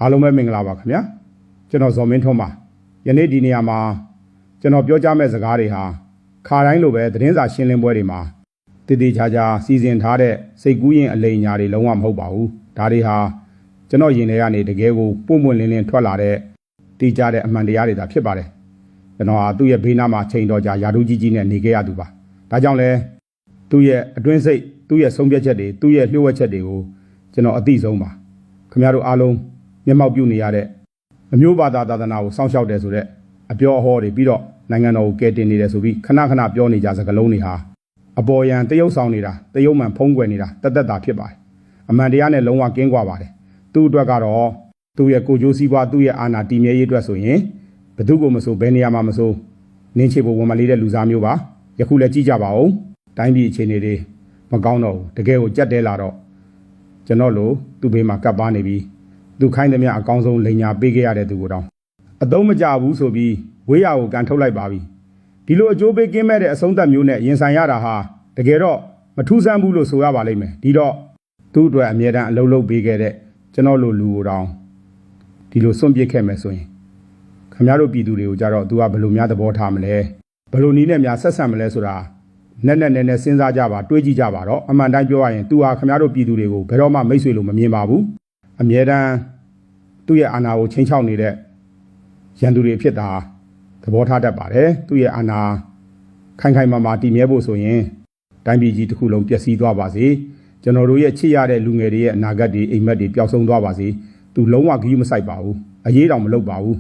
အားလုံးပဲမင်္ဂလာပါခင်ဗျာကျွန်တော်ဇော်မင်းထွန်းပါယနေ့ဒီနေရာမှာကျွန်တော်ပြောကြားမယ့်စကားတွေဟာခါတိုင်းလိုပဲသတင်းစာရှင်းလင်းပွဲတွေမှာတည်တည်ချာချာစီစဉ်ထားတဲ့စိတ်ကူးရင်အလိမ်ညာတွေလုံးဝမဟုတ်ပါဘူးဒါတွေဟာကျွန်တော်ယင်ထဲကနေတကယ်ကိုပွင့်ပွင့်လင်းလင်းထွက်လာတဲ့တိကျတဲ့အမှန်တရားတွေသာဖြစ်ပါတယ်ကျွန်တော်ဟာသူ့ရဲ့ဘေးနားမှာချိန်တော်ကြာယာဒူးကြီးကြီးနဲ့နေခဲ့ရသူပါဒါကြောင့်လဲသူ့ရဲ့အတွင်းစိတ်သူ့ရဲ့ဆုံးဖြတ်ချက်တွေသူ့ရဲ့လျှို့ဝှက်ချက်တွေကိုကျွန်တော်အသိဆုံးပါခင်ဗျားတို့အားလုံးမျက်မှောက်ပြုနေရတဲ့အမျိုးဘာသာသာသနာကိုစောင့်ရှောက်တယ်ဆိုတဲ့အပြောအဟောတွေပြီးတော့နိုင်ငံတော်ကိုကယ်တင်နေတယ်ဆိုပြီးခဏခဏပြောနေကြစကားလုံးတွေဟာအပေါ်ယံတရုပ်ဆောင်နေတာတရုပ်မှန်ဖုံးကွယ်နေတာတသက်တာဖြစ်ပါတယ်အမှန်တရားနဲ့လုံးဝကင်းကွာပါတယ်သူ့အတွက်ကတော့သူ့ရဲ့ကိုကြိုးစည်းပွားသူ့ရဲ့အာဏာတည်မြဲရေးအတွက်ဆိုရင်ဘယ်သူကိုမဆိုဘယ်နေရာမှာမဆိုနင်းချေဖို့ဝင်မလေးတဲ့လူစားမျိုးပါယခုလည်းကြည့်ကြပါဦးတိုင်းပြည်အခြေအနေတွေမကောင်းတော့ဘူးတကယ်ကိုကြက်တဲလာတော့ကျွန်တော်လိုသူ့ဘေးမှာကပ်ပါနေပြီးသူခိုင်းသမျှအကောင်းဆုံးလိန်ညာပေးခဲ့ရတဲ့သူကိုတောင်အသုံးမကျဘူးဆိုပြီးဝေးရကိုကန်ထုတ်လိုက်ပါပြီဒီလိုအကျိုးပေးကင်းမဲ့တဲ့အဆုံးသတ်မျိုးနဲ့ရင်ဆိုင်ရတာဟာတကယ်တော့မထူးဆန်းဘူးလို့ဆိုရပါလိမ့်မယ်ဒီတော့သူ့အတွက်အမြဲတမ်းအလုံးလုံးပေးခဲ့တဲ့ကျွန်တော်လိုလူကိုတောင်ဒီလိုစွန့်ပစ်ခဲ့မယ်ဆိုရင်ခင်ဗျားတို့ပြည်သူတွေကိုကြတော့သူကဘယ်လိုများသဘောထားမလဲဘယ်လိုနည်းနဲ့များဆက်ဆံမလဲဆိုတာနဲ့စဉ်းစားကြပါတွေးကြည့်ကြပါတော့အမှန်တိုင်းပြောရရင်သူဟာခင်ဗျားတို့ပြည်သူတွေကိုဘယ်တော့မှမိတ်ဆွေလို့မမြင်ပါဘူးအမြဲတမ်းသူ့ရဲ့အာဏာကိုချိန်ချောက်နေတဲ့ရန်သူတွေဖြစ်တာသဘောထားတတ်ပါတယ်သူ့ရဲ့အာဏာခိုင်မာတည်မြဲဖို့ဆိုရင်တိုင်းပြည်ကြီးတစ်ခုလုံးပျက်စီးသွားပါစေကျွန်တော်တို့ရဲ့ချစ်ရတဲ့လူငယ်တွေရဲ့အနာဂတ်တွေအိမ်မက်တွေပျောက်ဆုံးသွားပါစေသူလုံးဝဂရုမစိုက်ပါဘူးအရေးတောင်မလုပ်ပါဘူး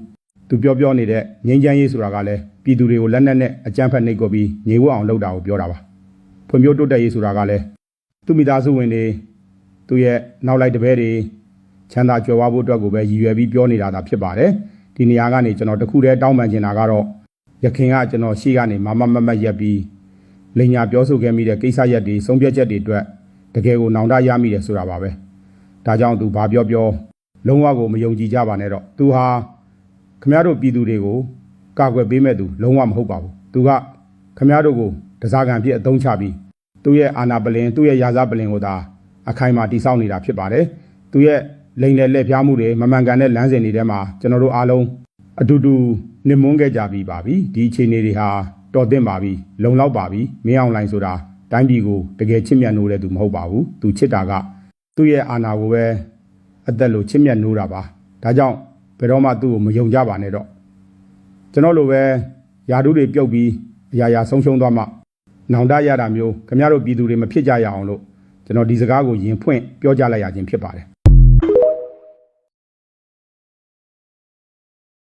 သူပြောနေတဲ့ငြိမ်းချမ်းရေးဆိုတာကလည်းပြည်သူတွေကိုလက်နက်နဲ့အကြမ်းဖက်နှိပ်ကွပ်ပြီးငြိမ်ဝှက်အောင်လုပ်တာကိုပြောတာပါဖွံ့ဖြိုးတိုးတက်ရေးဆိုတာကလည်းသူ့မိသားစုဝင်တွေသူ့ရဲ့နောက်လိုက်တပည့်တွေချမ်းသာကြွယ်ဝဖို့အတွက်ကိုပဲရည်ရွယ်ပြီးပြောနေတာသာဖြစ်ပါတယ်ဒီနေရာကနေကျွန်တော်တခုတည်းတောင်းပန်ချင်တာကတော့ရခင်ကကျွန်တော်ရှေ့ကနေမမတ်ရက်ပြီးလိန်ညာပြောဆိုခဲ့မိတဲ့ကိစ္စရပ်တွေဆုံးဖြတ်ချက်တွေအတွက်တကယ်ကိုနောင်တရမိတယ်ဆိုတာပါပဲဒါကြောင့်သူဘာပြောလုံးဝကိုမယုံကြည်ကြပါနဲ့တော့သူဟာခမရတို့ပြည်သူတွေကိုကာကွယ်ပေးမဲ့သူလုံးဝမဟုတ်ပါဘူးသူကခမရတို့ကိုတစားကန်ဖြစ်အသုံးချပြီးသူ့ရဲ့အာဏာပလင်သူ့ရဲ့ရာဇပလင်ကိုသာအခိုင်အမာတိစောက်နေတာဖြစ်ပါတယ်သူရဲ့လိန်နဲ့လက်ဖြားမှုတွေမမှန်ကန်တဲ့လမ်းစဉ်တွေထဲမှာကျွန်တော်တို့အားလုံးအတူတူနှိမ့်မွန်းခဲ့ကြပြီးပါပြီဒီအခြေအနေတွေဟာတော်သင့်ပါပြီလုံလောက်ပါပြီမင်းအောင်လှိုင်ဆိုတာတိုင်းပြည်ကိုတကယ်ချစ်မြတ်နိုးတဲ့သူမဟုတ်ပါဘူးသူချစ်တာကသူ့ရဲ့အာဏာကိုပဲအသက်လို့ချစ်မြတ်နိုးတာပါဒါကြောင့်ဘယ်တော့မှသူ့ကိုမယုံကြပါနဲ့တော့ကျွန်တော်လိုပဲယာဒူးတွေပြုတ်ပြီးအရာဆုံးရှုံးသွားမှနောင်တရတာမျိုးခင်ဗျားတို့ပြည်သူတွေမဖြစ်ကြရအောင်လို့ကျွန်တော်ဒီစကားကိုယင်ဖွင့်ပြောကြလိုက်ရခြင်းဖြစ်ပါတယ်